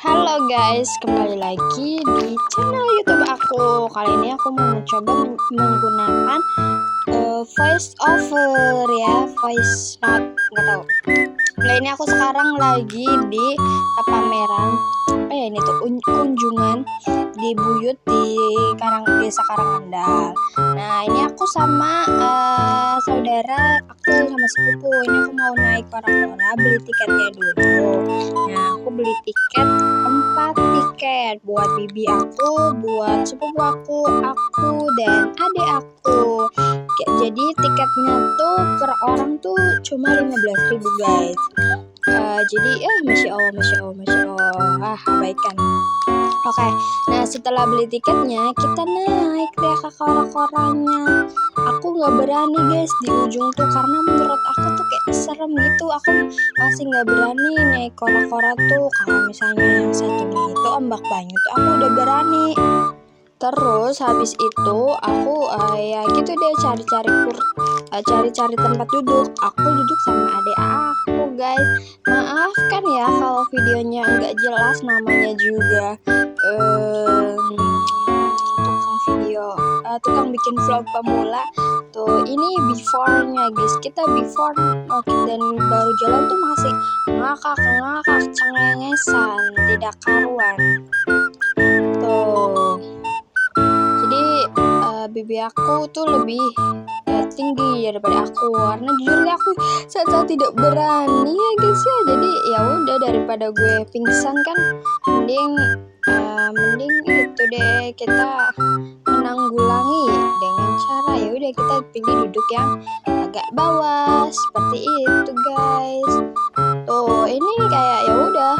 Halo guys, kembali lagi di channel YouTube aku. Kali ini aku mau mencoba menggunakan voice over ya, voice note, nggak tahu. Nah ini aku sekarang lagi di pameran, ini tuh kunjungan di Buyut di Desa Karangkandal. Nah ini aku sama saudara aku sama sepupu. Ini aku mau naik kora-kora, beli tiketnya dulu. Nah aku beli tiket 4 tiket buat bibi aku, buat sepupu aku dan adik aku. Jadi tiketnya tuh per orang tuh cuma 15.000 guys. Jadi masya Allah, abaikan. Oke, nah setelah beli tiketnya kita naik deh ke kora-koranya. Aku nggak berani guys di ujung tuh karena menurut aku tuh kayak serem gitu. Aku masih nggak berani naik kora-kora tuh. Kalau misalnya yang satunya itu ombak banyu tuh aku udah berani. Terus habis itu aku ya gitu deh cari-cari tempat duduk. Aku duduk sama adik aku guys. Maafkan ya kalau videonya nggak jelas, namanya juga tukang bikin vlog pemula. Tuh ini before-nya guys. Kita before dan baru jalan tuh masih ngakak cengengesan, tidak karuan. Tuh. Jadi bibi aku tuh lebih tinggi daripada aku, karena jujur aku saat tidak berani ya guys ya. Jadi ya udah, daripada gue pingsan kan, mending itu deh kita menanggulangi dengan cara ya udah kita pilih duduk yang agak bawah seperti itu guys. Tuh ini kayak ya udah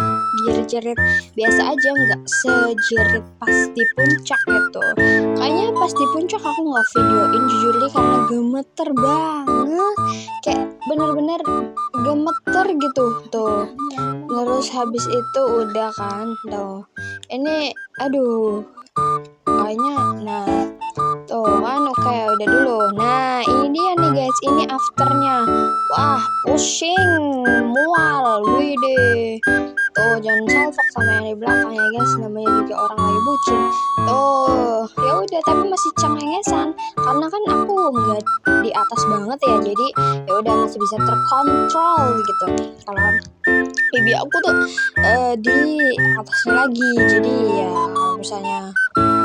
jerit-jerit biasa aja, nggak sejerit pas di puncak gitu. Kayaknya pas di puncak aku nggak videoin jujur deh karena gemeter banget, kayak bener-bener gemeter gitu tuh. Terus habis itu udah kan tuh ini kayaknya nah tuh kan oke, udah dulu. Nah ini dia nih guys, ini afternya. Wah pusing mual, widih. Tuh jangan salfok sama yang di belakang ya guys, namanya juga orang lagi bucin. Tuh ya udah, tapi masih cengengesan karena kan aku nggak di atas banget ya, jadi ya udah masih bisa terkontrol gitu. Kalau bibi aku tuh di atasnya lagi, jadi ya kalau misalnya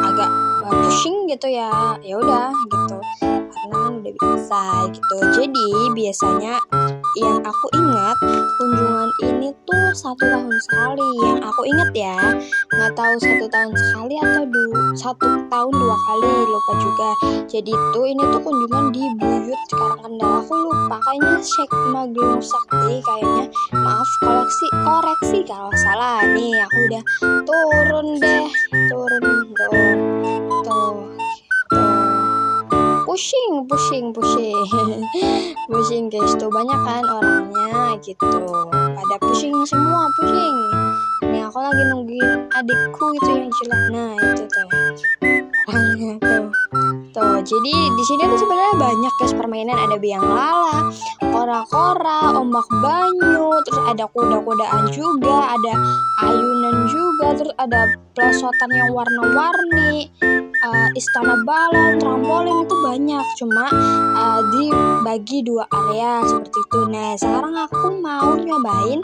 agak pusing gitu ya udah gitu, karena kan udah biasa gitu. Jadi biasanya yang aku ingat kunjungan ini tuh 1 tahun sekali, yang aku ingat ya, nggak tahu 1 tahun sekali atau 1 tahun 2 kali, lupa juga. Jadi tuh ini tuh kunjungan di Buyut Karangkandal, aku lupa, kayaknya Syekh Maglung Sakti kayaknya, maaf koreksi kalau salah. Nih aku udah turun tuh pusing guys, tuh banyak kan orangnya gitu, pada pusing. Nih aku lagi nungguin adikku itu yang jelek, nah itu tuh orangnya tuh. Jadi di sini tuh sebenarnya banyak guys permainan, ada biang lala, kora-kora, ombak banyu, terus ada kuda-kudaan juga, ada ayunan juga, terus ada pelosotan yang warna-warni, istana balon, trampolin, itu banyak. Cuma dibagi 2 area seperti itu. Nah sekarang aku mau nyobain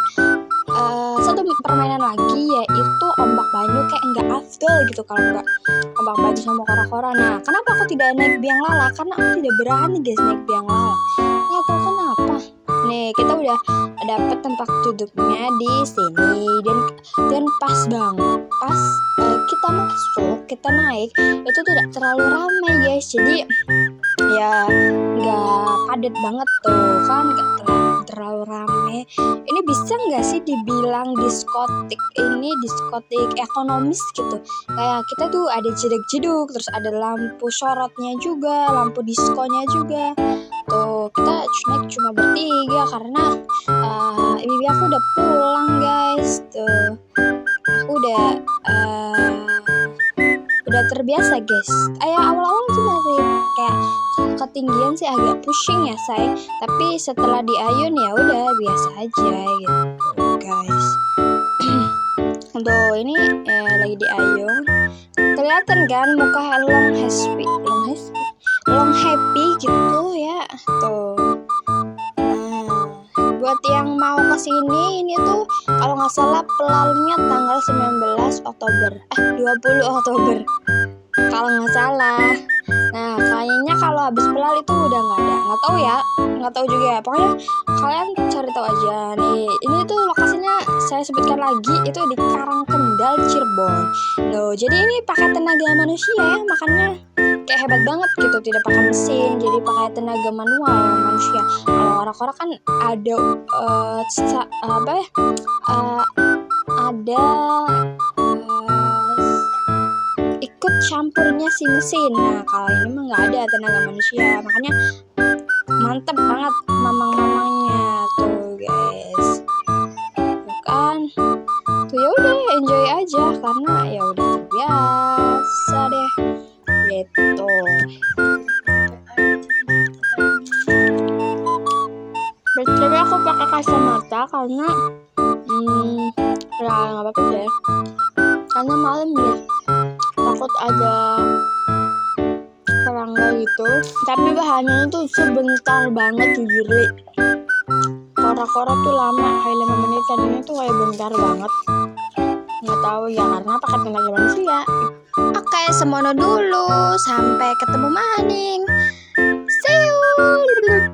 satu permainan lagi, yaitu ombak banyu. Kayak nggak afdol gitu kalau nggak ombak banyu sama kora-kora. Nah kenapa aku tidak naik biang lala? Karena aku tidak berani guys naik biang lala, nggak tahu kenapa. Nih kita udah dapet tempat duduknya di sini, dan pas banget pas kita masuk, kita naik itu tidak terlalu ramai guys, jadi ya nggak padat banget tuh kan, nggak terlalu rame. Ini bisa nggak sih dibilang diskotik? Ini diskotik ekonomis gitu, kayak kita tuh ada jeduk-jeduk, terus ada lampu sorotnya juga, lampu diskonya juga. Tuh kita naik cuma bertiga karena ibu aku udah pulang guys. Tuh aku udah terbiasa guys. Awal-awal sih masih kayak ketinggian sih agak pusing ya saya, tapi setelah diayun ya udah biasa aja gitu guys. Tuh ini lagi diayun. Kelihatan kan muka long happy gitu ya. Tuh. Nah, buat yang mau kesini ini tuh kalau nggak salah pelalnya tanggal 19 Oktober. 20 Oktober. Kalau nggak salah. Nah, kayaknya kalau habis pelal itu udah nggak ada. Nggak tahu juga ya. Pokoknya kalian cari tahu aja nih. Ini tuh lokasinya saya sebutkan lagi itu di Karangkendal, Cirebon. Loh, jadi ini pakai tenaga manusia ya, makanya kayak hebat banget gitu, tidak pakai mesin, jadi pakai tenaga manual manusia. Kalau orang-orang kan ada ikut campurnya si mesin. Nah, kalau ini mah nggak ada tenaga manusia, makanya mantep banget mamang-mamangnya tuh guys. Tuh kan, tuh ya udah enjoy aja karena ya udah terbiasa deh gitu. Tapi aku pakai kacamata karena ya nggak apa-apa deh, karena malam deh takut ada serangga gitu. Tapi bahannya itu sebentar banget jujur. Kora-kora tuh lama, kayak 5 menit, dan ini tuh kayak bentar banget. Nggak tahu ya karena pakai tenaga manusia. Oke, semono dulu, sampai ketemu maning. See you.